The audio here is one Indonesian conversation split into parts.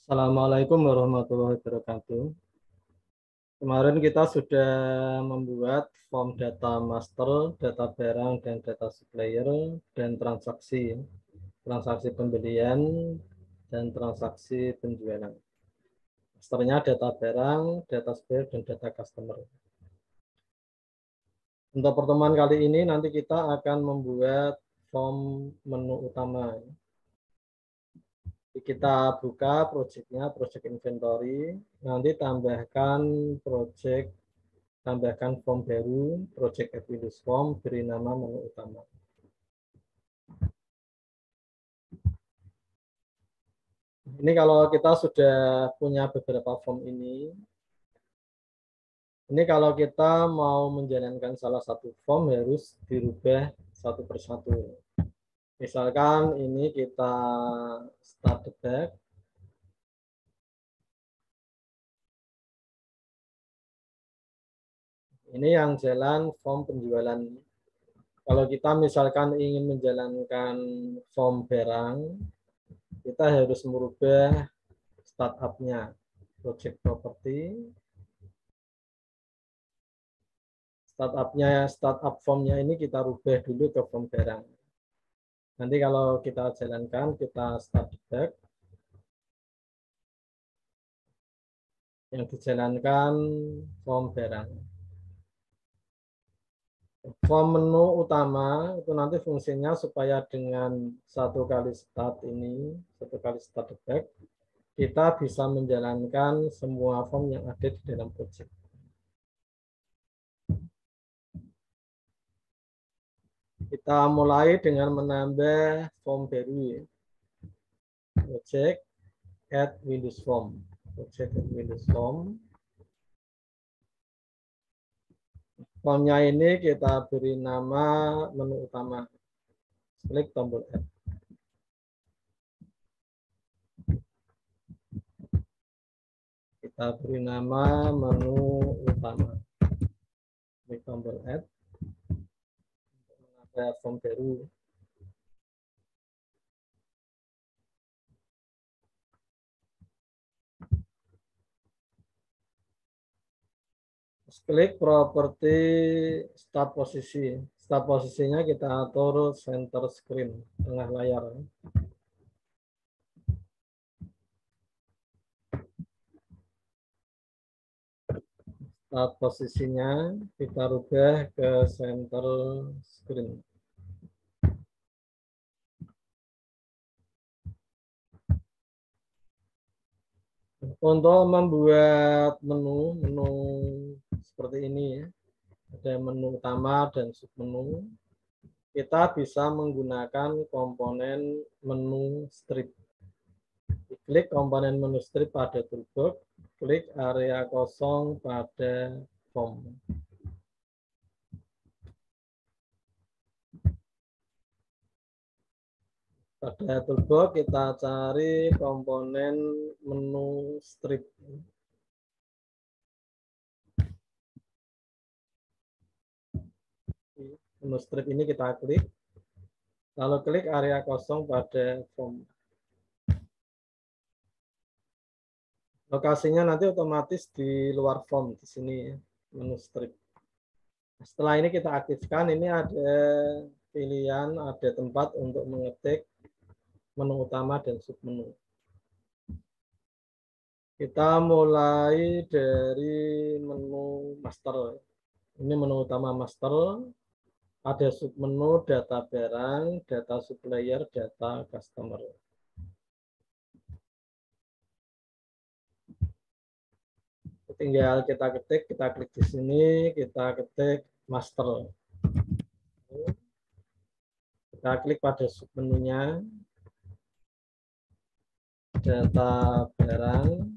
Assalamualaikum warahmatullahi wabarakatuh. Kemarin kita sudah membuat form data master, data barang, dan data supplier, dan transaksi. Transaksi pembelian dan transaksi penjualan. Masternya data barang, data supplier, dan data customer. Untuk pertemuan kali ini nanti kita akan membuat form menu utama. Kita buka projectnya, project inventory, nanti tambahkan form baru, project Equilus form, beri nama menu utama. Ini kalau kita sudah punya beberapa form ini kalau kita mau menjalankan salah satu form harus dirubah satu persatu. Misalkan ini kita start the back. Ini yang jalan form penjualan. Kalau kita misalkan ingin menjalankan form barang, kita harus merubah startup-nya. Project property. Startup formnya ini kita rubah dulu ke form barang. Nanti kalau kita jalankan, kita start back. Yang dijalankan form barang. Form menu utama itu nanti fungsinya supaya dengan satu kali start back, kita bisa menjalankan semua form yang ada di dalam project. Kita mulai dengan menambah form baru. Project add Windows form. Project add Windows form. Formnya ini kita beri nama menu utama. Klik tombol add. Kita beri nama menu utama. Klik tombol add. Menambah form baru. Klik properti start posisi. Start posisinya kita atur center screen, tengah layar. Start posisinya kita rubah ke center screen. Untuk membuat menu seperti ini ya, ada menu utama dan submenu. Kita bisa menggunakan komponen menu strip. Klik komponen menu strip pada toolbox, klik area kosong pada form. Pada toolbox kita cari komponen menu strip. Menu strip ini kita klik, lalu klik area kosong pada form. Lokasinya nanti otomatis di luar form di sini menu strip. Setelah ini kita aktifkan, ini ada pilihan, ada tempat untuk mengetik menu utama dan submenu. Kita mulai dari menu master. Ini menu utama master. Ada submenu data barang, data supplier, data customer. Tinggal kita ketik, kita klik di sini, kita ketik master. Kita klik pada submenunya, data barang,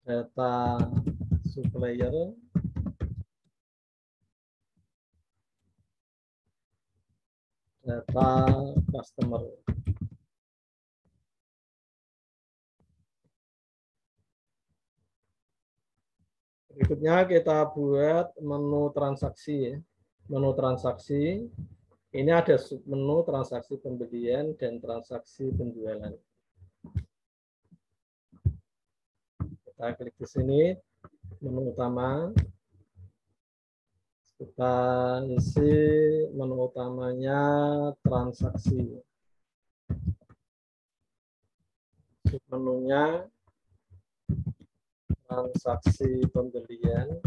data supplier, data customer. Berikutnya kita buat menu transaksi. Menu transaksi Ini ada submenu transaksi pembelian dan transaksi penjualan. Kita klik di sini, menu utama. Kita isi menu utamanya transaksi. Submenunya transaksi pembelian.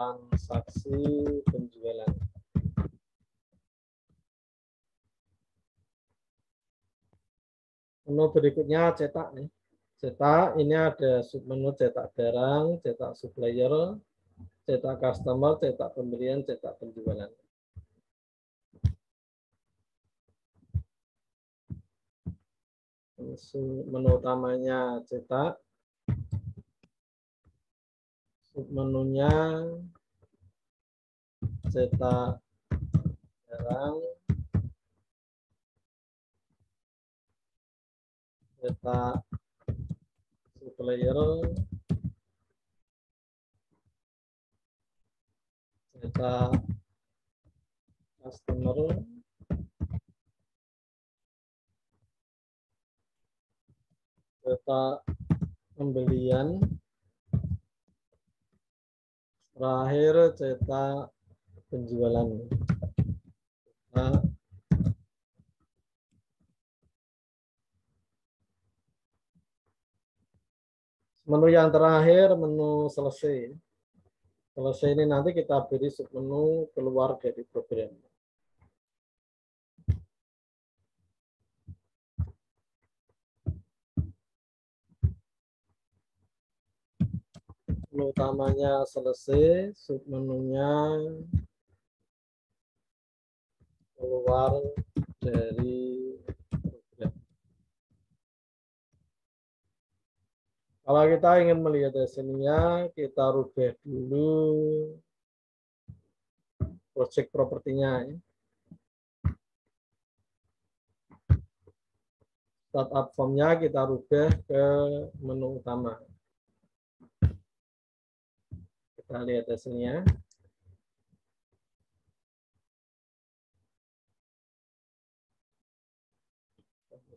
Transaksi penjualan. Menu berikutnya cetak nih. Cetak ini ada submenu cetak barang, cetak supplier, cetak customer, cetak pembelian, cetak penjualan. Menu utamanya cetak, submenunya cetak barang, cetak supplier, cetak customer, cetak pembelian, terakhir cetak penjualan. Nah, menu yang terakhir menu selesai. Selesai ini nanti kita beri submenu keluar dari program. Menu utamanya selesai, submenunya keluar dari program. Kalau kita ingin melihat hasilnya, kita rubah dulu project propertinya. Startup formnya kita rubah ke menu utama. Kita lihat hasilnya.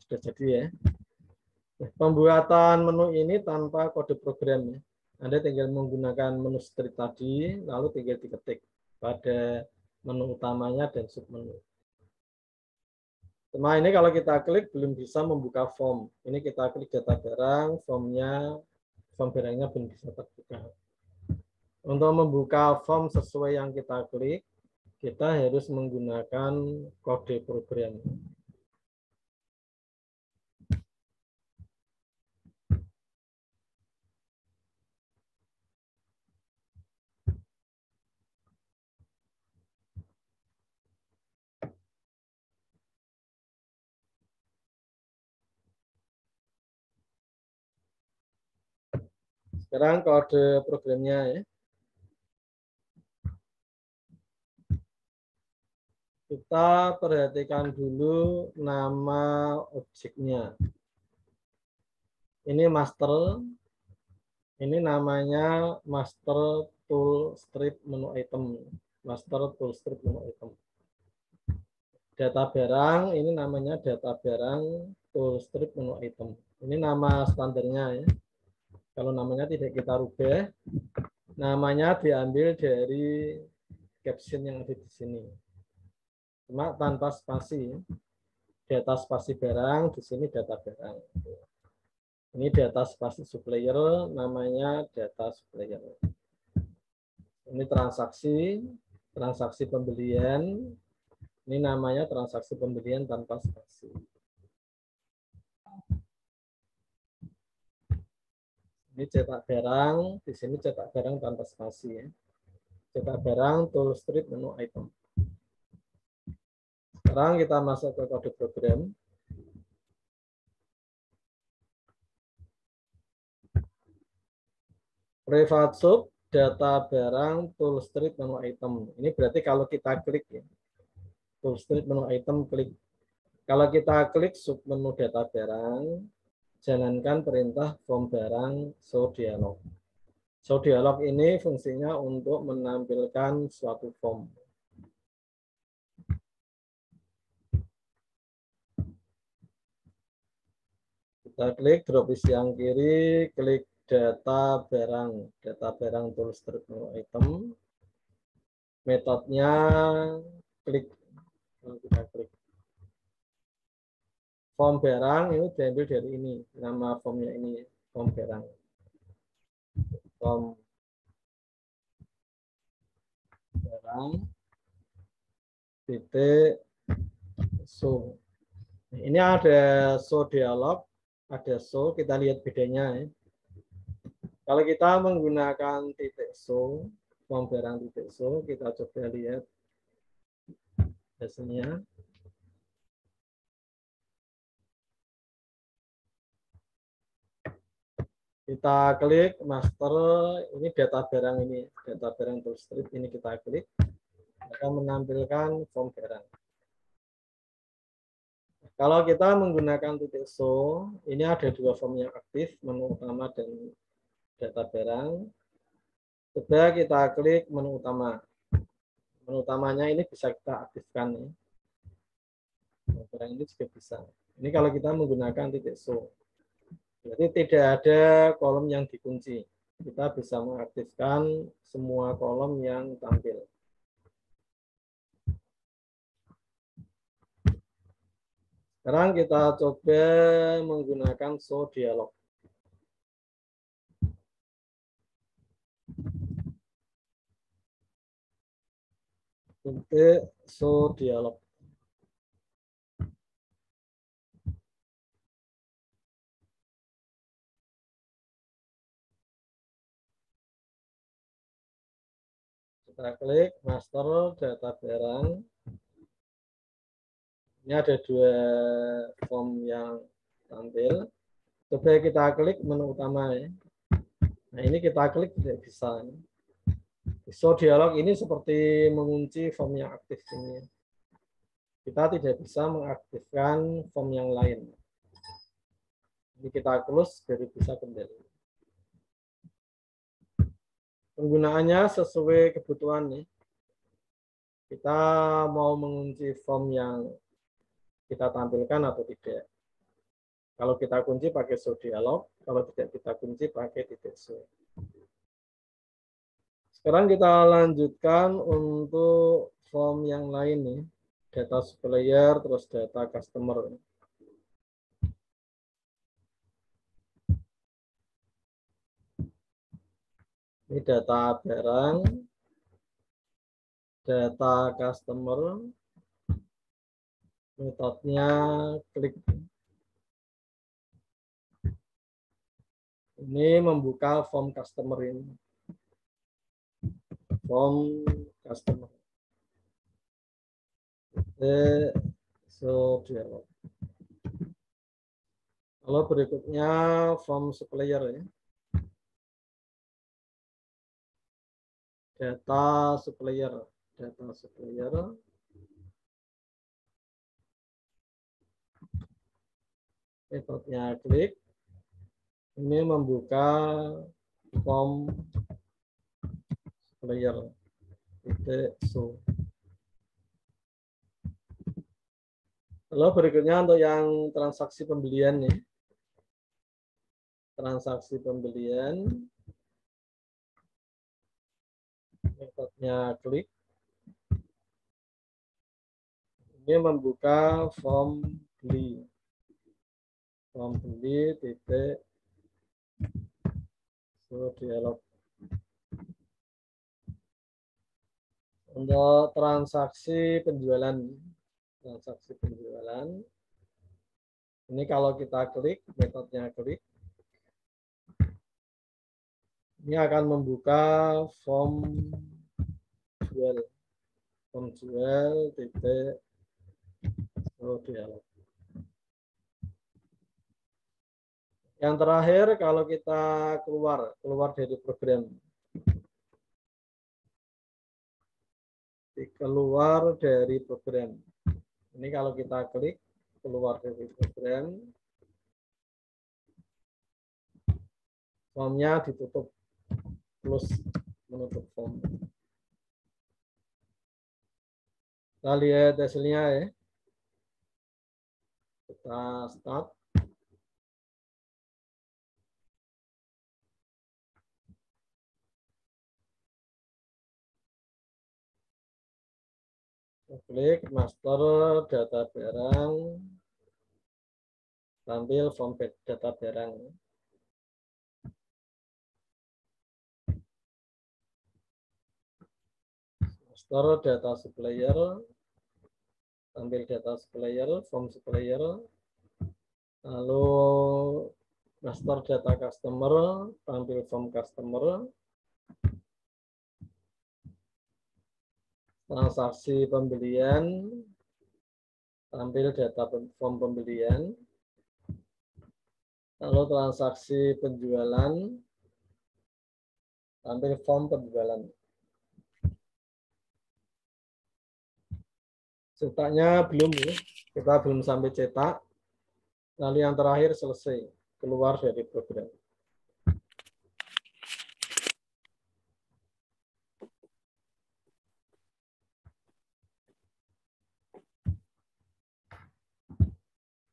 Sudah jadi ya. Pembuatan menu ini tanpa kode program. Anda tinggal menggunakan menu strip tadi, lalu tinggal diketik pada menu utamanya dan submenu. Cuma ini kalau kita klik belum bisa membuka form. Ini kita klik data barang, form barangnya belum bisa terbuka. Untuk membuka form sesuai yang kita klik, kita harus menggunakan kode program. Sekarang kode programnya ya. Kita perhatikan dulu nama objeknya. Ini master. Ini namanya master tool strip menu item. Master tool strip menu item. Data barang, ini namanya data barang tool strip menu item. Ini nama standarnya ya. Kalau namanya tidak kita rubah, namanya diambil dari caption yang ada di sini. Cuma tanpa spasi. Data spasi barang, di sini data barang. Ini data spasi supplier, namanya data supplier. Ini transaksi pembelian. Ini namanya transaksi pembelian tanpa spasi. Ini cetak barang, di sini cetak barang tanpa spasi ya. Cetak barang, tool strip, menu item. Sekarang kita masuk ke kode program. Private sub, data barang, tool strip, menu item. Ini berarti kalau kita klik ya. Tool strip, menu item, klik. Kalau kita klik sub menu data barang, jalankan perintah form barang show dialog. So dialog ini fungsinya untuk menampilkan suatu form. Kita klik drop isi yang kiri, klik data barang tools terminal item. Metodenya klik, kita klik form barang ini diambil dari ini, nama formnya ini form barang. Form barang titik show. Ini ada show dialog, ada show, kita lihat bedanya ya. Kalau kita menggunakan titik show, form barang titik show, kita coba lihat hasilnya. Kita klik master, ini data barang ini, data barang tool strip ini kita klik, akan menampilkan form barang. Kalau kita menggunakan titik show, ini ada dua form yang aktif, menu utama dan data barang. Coba kita klik menu utama. Menu utamanya ini bisa kita aktifkan. Ya. Barang ini juga bisa. Ini kalau kita menggunakan titik show. Jadi tidak ada kolom yang dikunci. Kita bisa mengaktifkan semua kolom yang tampil. Sekarang kita coba menggunakan show dialog. Titik show dialog. Kita klik master data barang. Ini ada dua form yang tampil. Coba kita klik menu utama ya. Nah ini kita klik tidak bisa. Show dialog ini seperti mengunci form yang aktif ini. Kita tidak bisa mengaktifkan form yang lain. Ini kita close dari bisa kembali. Penggunaannya sesuai kebutuhan nih. Kita mau mengunci form yang kita tampilkan atau tidak. Kalau kita kunci pakai show dialog, kalau tidak kita kunci pakai titik show. Sekarang kita lanjutkan untuk form yang lain nih. Data supplier, terus data customer. Ini data barang, data customer, metodenya klik. Ini membuka form customer ini. Form customer. So dialog. Lalu berikutnya form supplier ya. Data supplier. Metodenya klik. Ini membuka form supplier. So. Lalu berikutnya untuk yang transaksi pembelian nih. Transaksi pembelian. Metodenya klik. Ini membuka form beli. Form beli titik so dialog. Untuk transaksi penjualan. Ini kalau kita klik, metodenya klik. Ini akan membuka form jual. Form jual titik so dialog. Yang terakhir kalau kita keluar dari program. Keluar dari program. Ini kalau kita klik keluar dari program. Formnya ditutup. plus menutup form. Kita lihat hasilnya ya. Kita start. Klik master data barang, tampil form data barang. Master data supplier, tampil data supplier, form supplier. Lalu master data customer, tampil form customer. Transaksi pembelian, tampil data form pembelian. Lalu transaksi penjualan, tampil form penjualan. Cetaknya belum ya, kita belum sampai cetak. Lalu yang terakhir selesai, keluar dari program.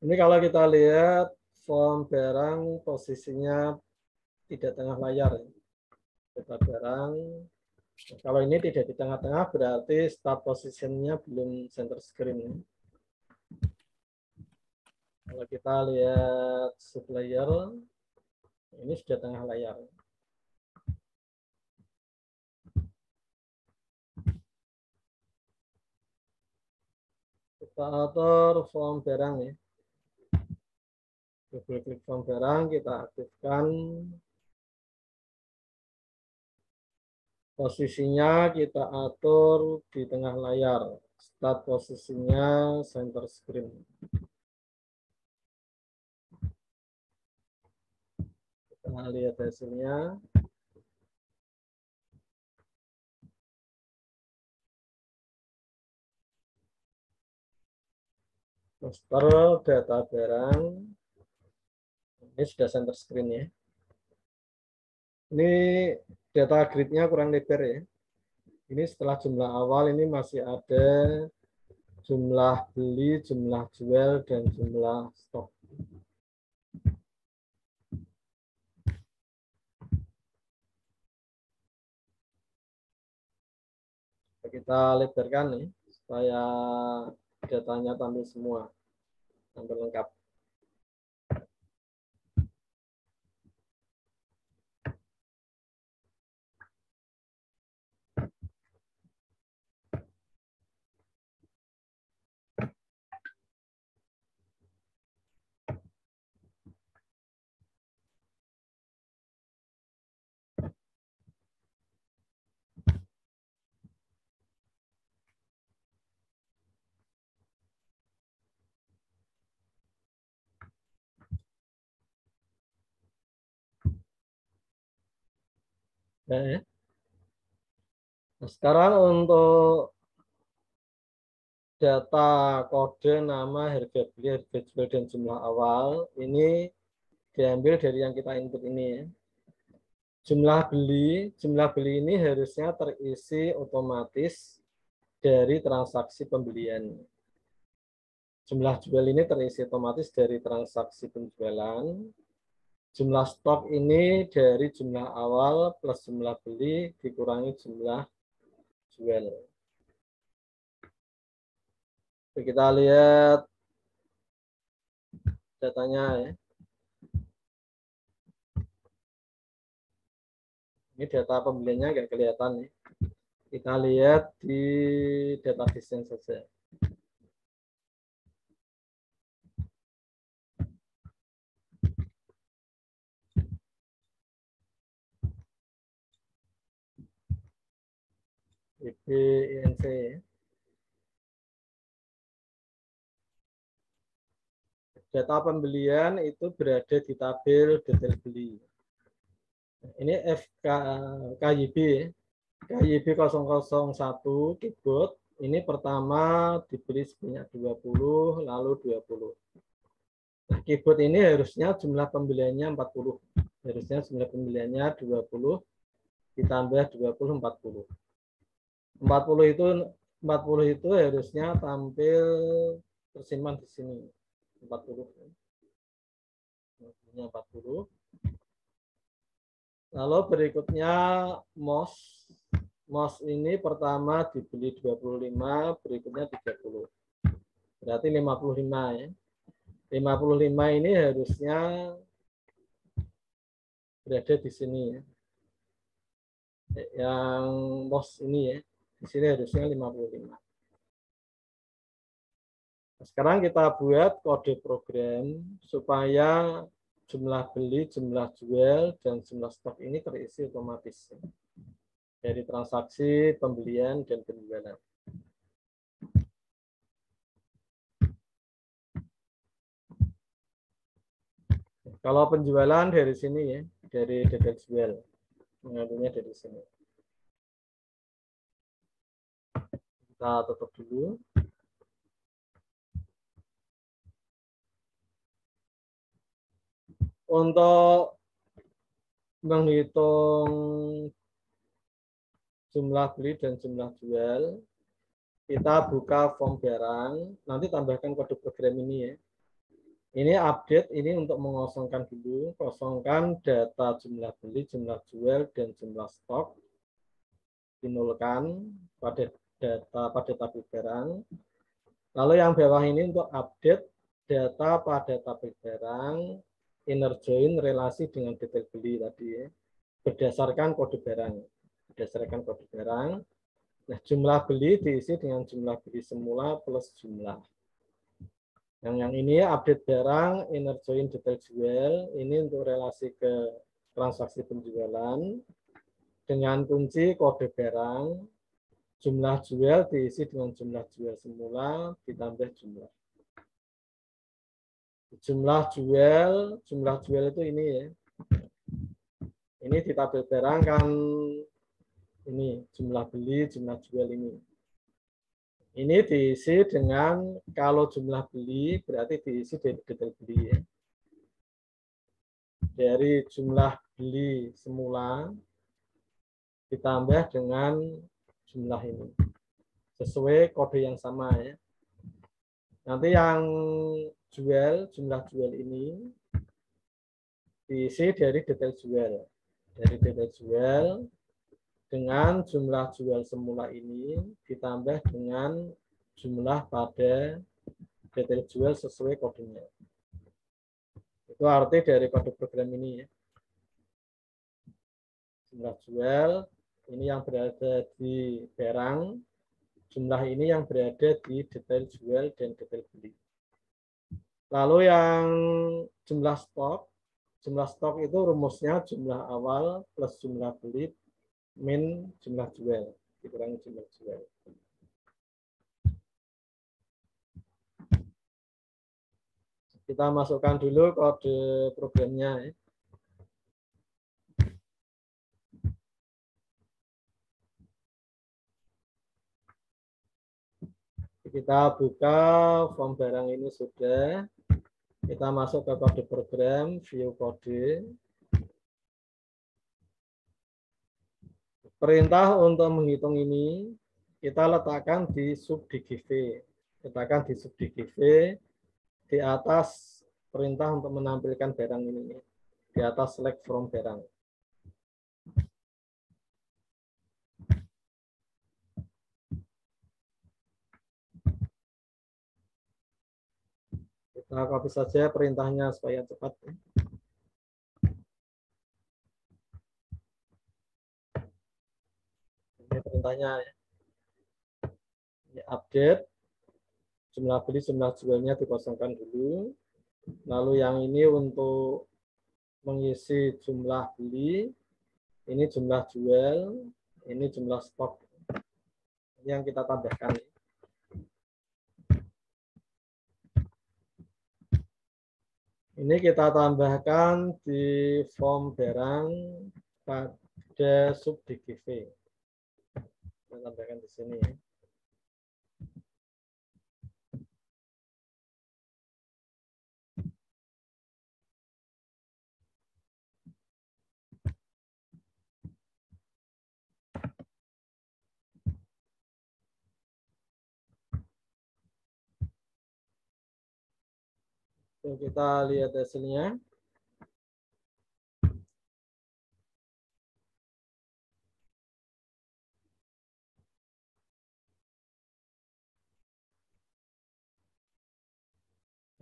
Ini kalau kita lihat form barang posisinya tidak tengah layar. Data barang, kalau ini tidak di tengah-tengah berarti start positionnya belum center screen. Kalau kita lihat supplier, ini sudah tengah layar. Kita atur form barang ya. Double klik form barang, kita aktifkan. Posisinya kita atur di tengah layar. Start posisinya center screen. Kita lihat hasilnya. Master data barang. Ini sudah center screen ya. Ini data grid-nya kurang lebar ya. Ini setelah jumlah awal ini masih ada jumlah beli, jumlah jual, dan jumlah stok. Kita lebarkan nih supaya datanya tampil semua, tampil lengkap. Nah, sekarang untuk data kode nama harga beli, harga jual, dan jumlah awal ini diambil dari yang kita input ini ya. Jumlah beli ini harusnya terisi otomatis dari transaksi pembelian. Jumlah jual ini terisi otomatis dari transaksi penjualan. Jumlah stok ini dari jumlah awal plus jumlah beli dikurangi jumlah jual. Kita lihat datanya ya. Ini data pembeliannya nggak kelihatan nih. Kita lihat di database saja. IBINC. Data pembelian itu berada di tabel detail beli. Ini KYB, KYB 001 keyboard. Ini pertama diberi sebanyak 20, lalu 20. Nah, keyboard ini harusnya jumlah pembeliannya 40. Harusnya jumlah pembeliannya 20, ditambah 20, 40. 40 itu harusnya tampil tersimpan di sini. 40. 40. Lalu berikutnya MOS. MOS ini pertama dibeli 25, berikutnya 30. Berarti 55 ya. 55 ini harusnya berada di sini ya. Yang MOS ini ya. Di sini harusnya 55. Sekarang kita buat kode program supaya jumlah beli, jumlah jual, dan jumlah stok ini terisi otomatis dari transaksi pembelian dan penjualan. Kalau penjualan dari sini ya, dari detail jual, mengambilnya dari sini. Kita tutup dulu. Untuk menghitung jumlah beli dan jumlah jual, kita buka form barang, nanti tambahkan kode program ini ya. Ini update, ini untuk mengosongkan dulu, kosongkan data jumlah beli, jumlah jual, dan jumlah stok, dinulkan pada tabel barang. Lalu yang bawah ini untuk update data pada tabel barang, inner join relasi dengan detail beli tadi ya, berdasarkan kode barang. Berdasarkan kode barang, nah jumlah beli diisi dengan jumlah beli semula plus jumlah. Yang ini update barang, inner join detail jual, ini untuk relasi ke transaksi penjualan, dengan kunci kode barang, jumlah jual diisi dengan jumlah jual semula, ditambah jumlah. Jumlah jual itu ini ya. Ini di tabel barang kan ini jumlah beli, jumlah jual ini. Ini diisi dengan, kalau jumlah beli berarti diisi dari detail beli ya. Dari jumlah beli semula ditambah dengan jumlah ini. Sesuai kode yang sama ya. Nanti yang jual, jumlah jual ini diisi dari detail jual. Dari detail jual dengan jumlah jual semula ini ditambah dengan jumlah pada detail jual sesuai kodenya. Itu arti dari kode program ini ya. Jumlah jual ini yang berada di barang, jumlah ini yang berada di detail jual dan detail beli. Lalu yang jumlah stok itu rumusnya jumlah awal plus jumlah beli min jumlah jual, dikurangi jumlah jual. Kita masukkan dulu kode programnya ya. Kita buka form barang ini sudah. Kita masuk ke kode program, view kode. Perintah untuk menghitung ini kita letakkan di sub DGV. Letakkan di sub DGV di atas perintah untuk menampilkan barang ini. Di atas select from barang. Kita copy saja perintahnya supaya cepat. Ini perintahnya ya. Ini update. Jumlah beli, jumlah jualnya dikosongkan dulu. Lalu yang ini untuk mengisi jumlah beli, ini jumlah jual, ini jumlah stok. Ini yang kita tambahkan. Ini kita tambahkan di form barang pada sub DGV. Kita tambahkan di sini ya. Oke, kita lihat hasilnya.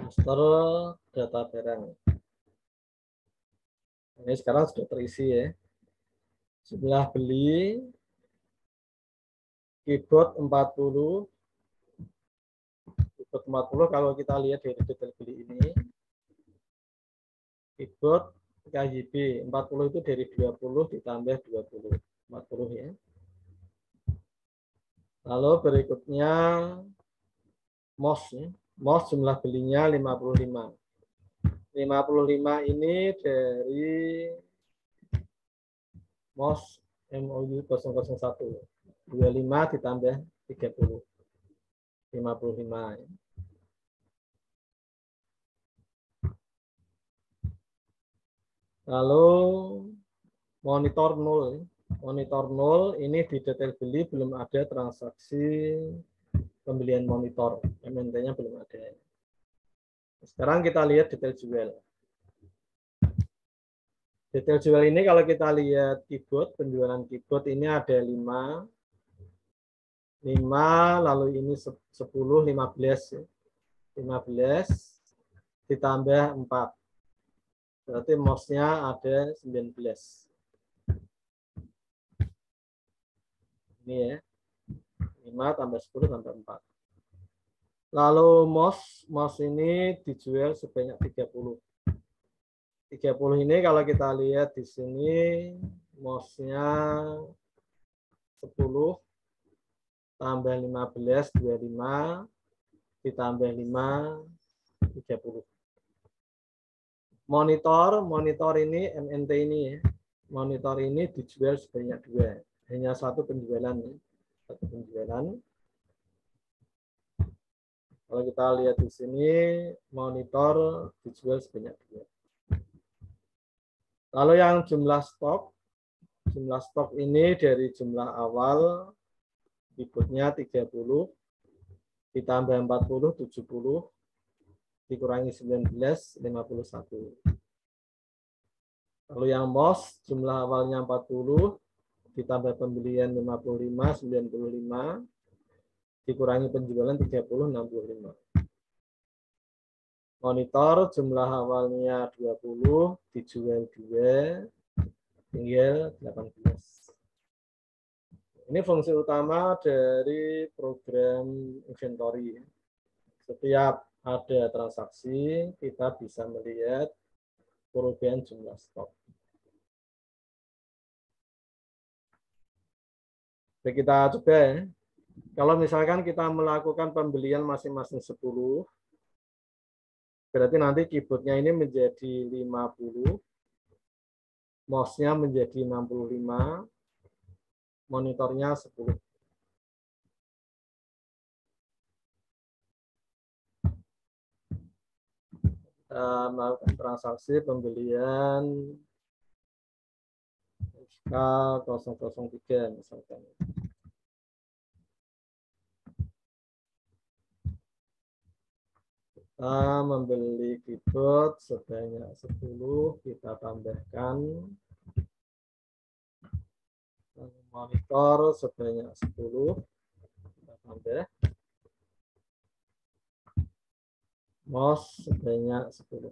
Master data barang. Ini sekarang sudah terisi ya. Jumlah beli keyboard 40. Keyboard 40 kalau kita lihat dari detail beli ini. Keyboard KYB 40 itu dari 20 ditambah 20. 40 ya. Lalu berikutnya mouse ya. Mouse jumlah belinya 55. 55 ini dari mouse MOU 001. 25 ditambah 30. 55 ya. Lalu monitor 0. Monitor 0 ini di detail beli belum ada transaksi pembelian monitor. MNT-nya belum ada. Sekarang kita lihat detail jual. Detail jual ini kalau kita lihat keyboard, penjualan keyboard ini ada 5, lalu ini 10, 15. 15 ditambah 4. Berarti mouse-nya ada 19. Ini ya. 5 tambah 10 tambah 4. Lalu mouse ini dijual sebanyak 30. 30 ini kalau kita lihat di sini mouse-nya 10 tambah 15 25 ditambah 5 30. Monitor ini MNT ini ya. Monitor ini dijual sebanyak 2. Hanya satu penjualan ya. Satu penjualan. Kalau kita lihat di sini monitor dijual sebanyak 2. Lalu yang jumlah stok ini dari jumlah awal keyboardnya 30 ditambah 40 70 dikurangi 19 51. Lalu yang mouse jumlah awalnya 40 ditambah pembelian 55 95 dikurangi penjualan 30 65. Monitor jumlah awalnya 20 dijual 2 tinggal 18. Ini fungsi utama dari program inventory. Setiap ada transaksi, kita bisa melihat perubahan jumlah stok. Jadi kita coba ya. Kalau misalkan kita melakukan pembelian masing-masing 10, berarti nanti keyboardnya ini menjadi 50, mouse-nya menjadi 65, monitornya 10. Kita melakukan transaksi pembelian SK003 misalkan. Kita membeli keyboard sebanyak 10, kita tambahkan monitor sebanyak 10, kita tambah mouse sebanyak 10,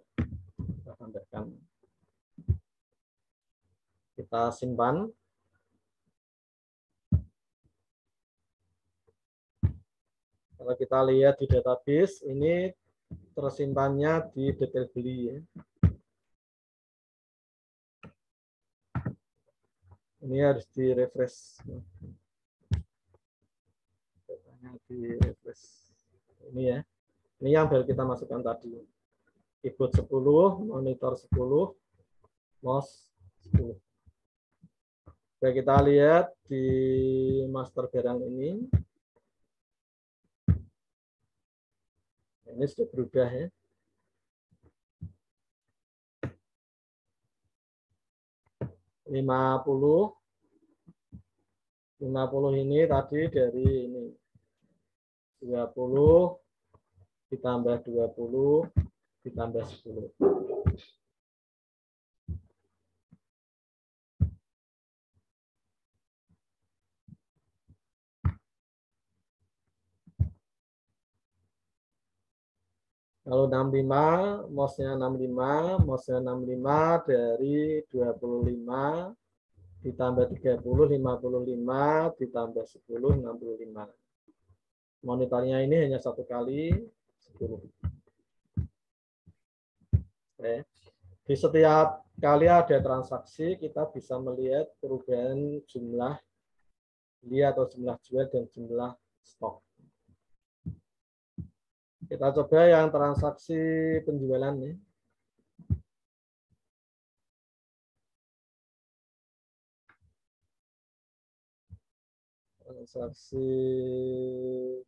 kita tambahkan. Kita simpan. Kalau kita lihat di database, ini tersimpannya di detail beli ya. Ini harus di refresh. Di refresh. Ini ya. Ini yang baru kita masukkan tadi. Keyboard 10, monitor 10, mouse 10. Oke, kita lihat di master barang ini. Ini sudah berubah ya. 50 ini tadi dari ini 20 ditambah 20 ditambah 10. Kalau 65, MOS-nya 65, MOS-nya 65 dari 25 ditambah 30, 55, ditambah 10, 65. Monitornya ini hanya satu kali 10. Oke. Di setiap kali ada transaksi, kita bisa melihat perubahan jumlah beli atau jumlah jual dan jumlah stok. Kita coba yang transaksi penjualan nih. Transaksi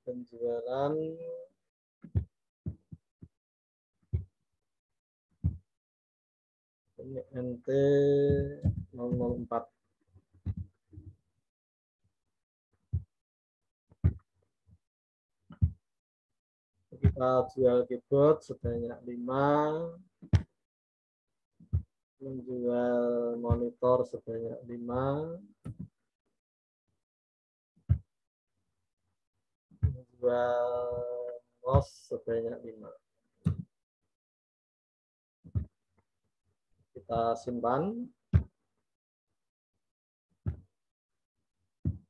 penjualan ini NT 004. Kita jual keyboard sebanyak 5, menjual monitor sebanyak 5, menjual mouse sebanyak 5. Kita simpan.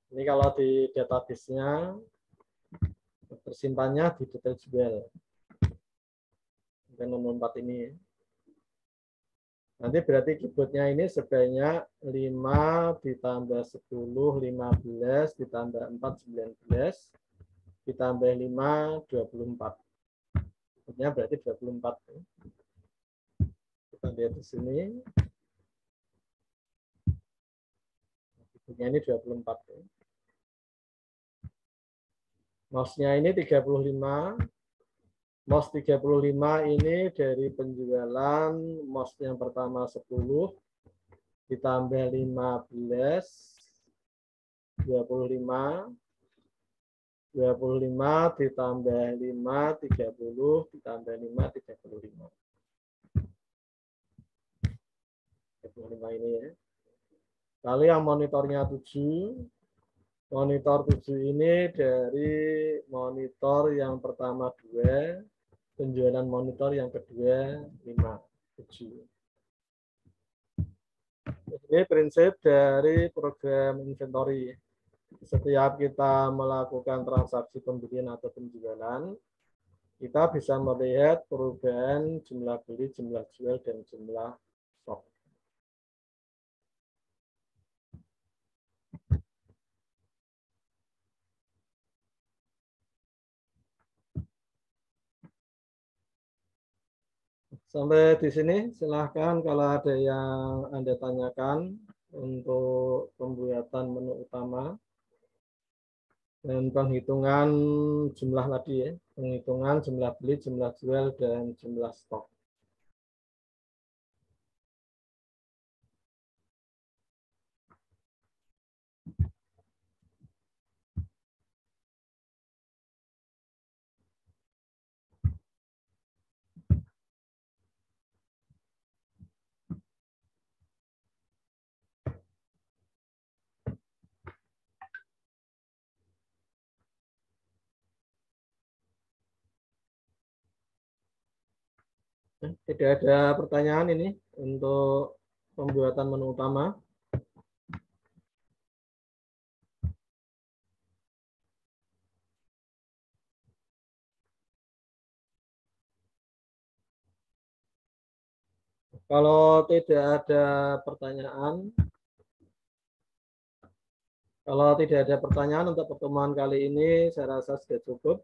Ini kalau di database-nya tersimpannya di detail jual. Dan nomor 4 ini. Nanti berarti keyboardnya ini sebanyak 5 ditambah 10, 15, ditambah 4, 19, ditambah 5, 24. Keyboardnya berarti 24. Kita lihat di sini. Keyboardnya ini 24. Mouse-nya ini 35. Mouse 35 ini dari penjualan mouse yang pertama 10 ditambah 15, 25, 25 ditambah 5, 30, ditambah 5, 35. 35 ini ya. Lalu yang monitornya 7, monitor 7 ini dari monitor yang pertama 2, penjualan monitor yang kedua 5, 7. Ini prinsip dari program inventory. Setiap kita melakukan transaksi pembelian atau penjualan, kita bisa melihat perubahan jumlah beli, jumlah jual, dan jumlah stok. Sampai di sini, silahkan kalau ada yang Anda tanyakan untuk pembuatan menu utama dan penghitungan jumlah tadi ya, penghitungan jumlah beli, jumlah jual, dan jumlah stok. Tidak ada pertanyaan ini untuk pembuatan menu utama. Kalau tidak ada pertanyaan, untuk pertemuan kali ini, saya rasa sudah cukup.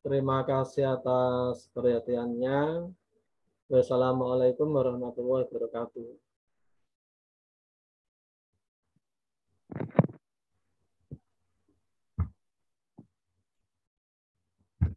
Terima kasih atas perhatiannya. Wassalamualaikum warahmatullahi wabarakatuh.